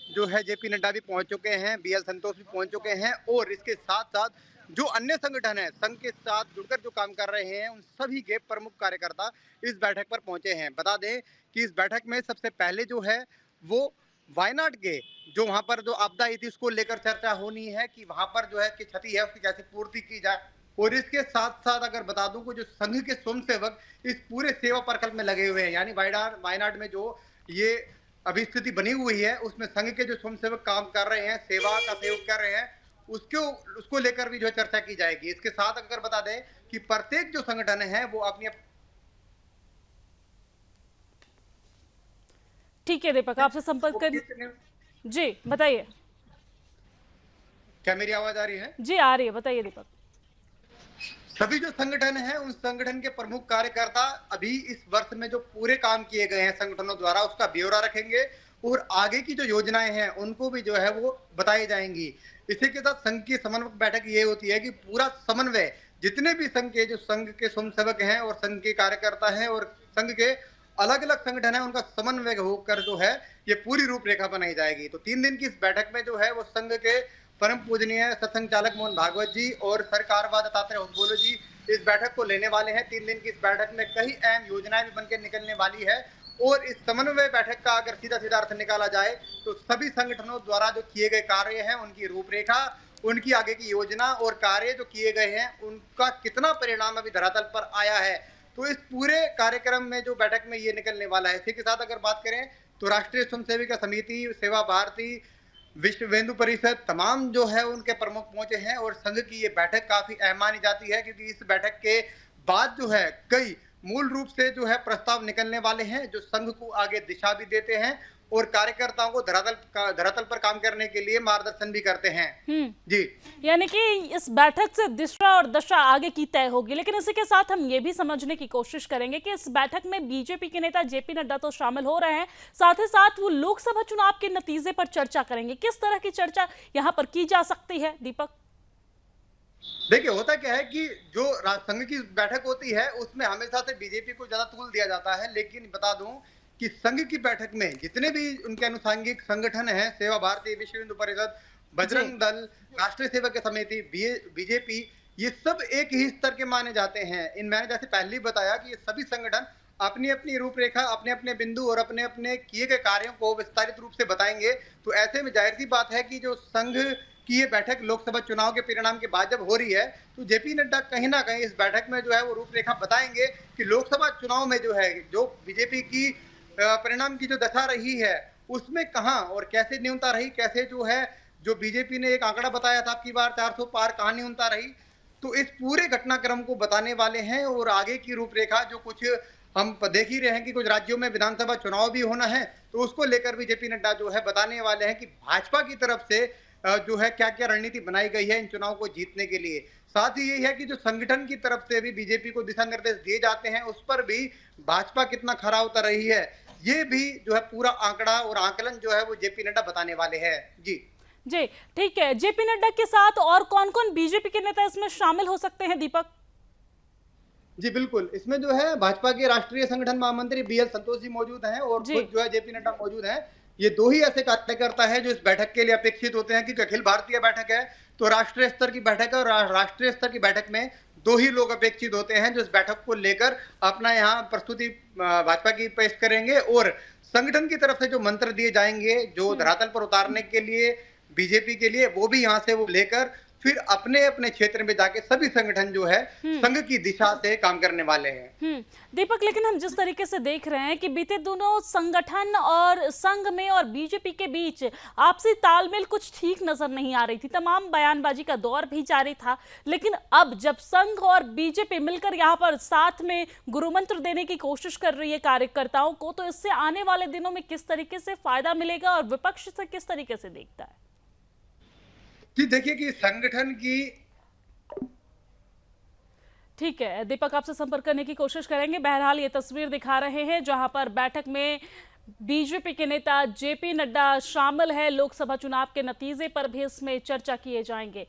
जो है जेपी नड्डा भी पहुंच चुके हैं, बीएल संतोष भी पहुंच चुके हैं और इसके साथ-साथ जो अन्य संगठन हैं, संघ के साथ जुड़कर जो काम कर रहे हैं, उन सभी के प्रमुख कार्यकर्ता इस बैठक पर पहुंचे हैं। बता दें कि इस बैठक में सबसे पहले जो है वो वायनाड के जो वहाँ पर जो आपदा आई थी उसको लेकर चर्चा होनी है कि वहाँ पर जो है कि क्षति है उसकी कैसे पूर्ति की जाए। और इसके साथ-साथ अगर बता दूं कि जो संघ के स्वयंसेवक इस पूरे सेवा प्रकल्प में लगे हुए हैं, यानी वायनाड में जो ये अभी स्थिति बनी हुई है, उसमें संघ के जो स्वयंसेवक काम कर रहे हैं, सेवा का सहयोग कर रहे हैं, उसको उसको लेकर भी जो है चर्चा की जाएगी। इसके साथ अगर बता दें कि प्रत्येक जो संगठन है वो अपनी ठीक है दीपक, आपसे संपर्क कर। जी बताइए। क्या मेरी आवाज आ रही है? जी आ रही है, बताइए दीपक। सभी जो संगठन हैं उन संगठन के प्रमुख कार्यकर्ता अभी इस वर्ष में जो पूरे काम किए गए हैं संगठनों द्वारा उसका ब्यौरा रखेंगे और आगे की जो योजनाएं हैं उनको भी जो है वो बताई जाएंगी। इसी के साथ संघ की समन्वय बैठक ये होती है कि पूरा समन्वय जितने भी संघ के जो संघ के स्वयंसेवक हैं और संघ के कार्यकर्ता हैं और संघ के अलग अलग संगठन है उनका समन्वय होकर जो है ये पूरी रूपरेखा बनाई जाएगी। तो 3 दिन की इस बैठक में जो है वो संघ के परम पूजनीय सत्संग चालक मोहन भागवत जी और सरकारवाद दत्तात्रेय होसबोले जी इस बैठक को लेने वाले हैं। 3 दिन की इस बैठक में कई अहम योजनाएं भी बनकर निकलने वाली है और इस समन्वय बैठक का अगर सीधा सीधा अर्थ निकाला जाए तो सभी संगठनों द्वारा जो किए गए कार्य हैं उनकी रूपरेखा, उनकी आगे की योजना और कार्य जो किए गए हैं उनका कितना परिणाम अभी धरातल पर आया है, तो इस पूरे कार्यक्रम में जो बैठक में ये निकलने वाला है। इसी के साथ अगर बात करें तो राष्ट्रीय स्वयंसेविका समिति, सेवा भारती, विश्व हिंदू परिषद तमाम जो है उनके प्रमुख पहुंचे हैं और संघ की ये बैठक काफी अहम मानी जाती है क्योंकि इस बैठक के बाद जो है कई मूल रूप से जो है प्रस्ताव निकलने वाले हैं जो संघ को आगे दिशा भी देते हैं और कार्यकर्ताओं को धरातल पर काम करने के लिए मार्गदर्शन भी करते हैं। जी, यानी कि इस बैठक से दिशा और दशा आगे की तय होगी, लेकिन इसी के साथ हम ये भी समझने की कोशिश करेंगे कि इस बैठक में बीजेपी के नेता जेपी नड्डा तो शामिल हो रहे हैं, साथ ही साथ वो लोकसभा चुनाव के नतीजे पर चर्चा करेंगे। किस तरह की चर्चा यहाँ पर की जा सकती है दीपक? देखिए होता क्या है कि जो संघ की बैठक होती है उसमें हमेशा से बीजेपी को ज्यादा तूल दिया जाता है, लेकिन बता दूं कि संघ की बैठक में जितने भी उनके अनुसांगिक संगठन हैं, सेवा भारती, विश्व हिंदू परिषद, बजरंग दल, राष्ट्रीय सेवक समिति, बीजेपी, ये सब एक ही स्तर के माने जाते हैं। इन मैंने जैसे पहले ही बताया कि ये सभी संगठन अपनी अपनी रूपरेखा, अपने अपने बिंदु और अपने अपने किए गए कार्यों को विस्तारित रूप से बताएंगे। तो ऐसे में जाहिर सी बात है कि जो संघ की ये बैठक लोकसभा चुनाव के परिणाम के बाद जब हो रही है तो जेपी नड्डा कहीं ना कहीं इस बैठक में जो है वो रूपरेखा बताएंगे कि लोकसभा चुनाव में जो है जो बीजेपी की परिणाम की जो दशा रही है उसमें कहां और कैसे न्यूनता रही, कैसे जो है जो बीजेपी ने एक आंकड़ा बताया था आपकी बार 400 पार कहां न्यूनता रही, तो इस पूरे घटनाक्रम को बताने वाले हैं और आगे की रूपरेखा जो कुछ हम देख ही रहे हैं कि कुछ राज्यों में विधानसभा चुनाव भी होना है तो उसको लेकर भी जेपी नड्डा जो है बताने वाले हैं कि भाजपा की तरफ से जो है क्या क्या रणनीति बनाई गई है इन चुनाव को जीतने के लिए। साथ ही यही है कि जो संगठन की तरफ से भी बीजेपी को दिशा निर्देश दिए जाते हैं उस पर भी भाजपा कितना खरा उतर रही है, ये भी जो है पूरा आंकड़ा और आकलन जो है वो जेपी नड्डा बताने वाले हैं। जी जी ठीक है। जेपी नड्डा के साथ और कौन कौन बीजेपी के नेता इसमें शामिल हो सकते हैं दीपक? जी बिल्कुल, इसमें जो है भाजपा के राष्ट्रीय संगठन महामंत्री बीएल संतोष जी मौजूद हैं और जी खुद जो है जेपी नड्डा मौजूद हैं। ये दो ही ऐसे कार्यकर्ता है जो इस बैठक के लिए अपेक्षित होते हैं क्योंकि अखिल भारतीय बैठक है तो राष्ट्रीय स्तर की बैठक है और राष्ट्रीय स्तर की बैठक में दो ही लोग अपेक्षित होते हैं जो इस बैठक को लेकर अपना यहाँ प्रस्तुति भाजपा की पेश करेंगे और संगठन की तरफ से जो मंत्र दिए जाएंगे जो धरातल पर उतारने के लिए बीजेपी के लिए वो भी यहाँ से वो लेकर फिर अपने अपने क्षेत्र में जाके सभी संगठन जो है संघ की दिशा से काम करने वाले हैं। दीपक, लेकिन हम जिस तरीके से देख रहे हैं कि बीते दोनों संगठन और संघ में और बीजेपी के बीच आपसी तालमेल कुछ ठीक नजर नहीं आ रही थी, तमाम बयानबाजी का दौर भी जारी था, लेकिन अब जब संघ और बीजेपी मिलकर यहाँ पर साथ में गुरुमंत्र देने की कोशिश कर रही है कार्यकर्ताओं को, तो इससे आने वाले दिनों में किस तरीके से फायदा मिलेगा और विपक्ष से किस तरीके से देखता है? जी देखिए कि संगठन की ठीक है दीपक, आपसे संपर्क करने की कोशिश करेंगे। बहरहाल ये तस्वीर दिखा रहे हैं जहां पर बैठक में बीजेपी के नेता जेपी नड्डा शामिल है, लोकसभा चुनाव के नतीजे पर भी इसमें चर्चा किए जाएंगे।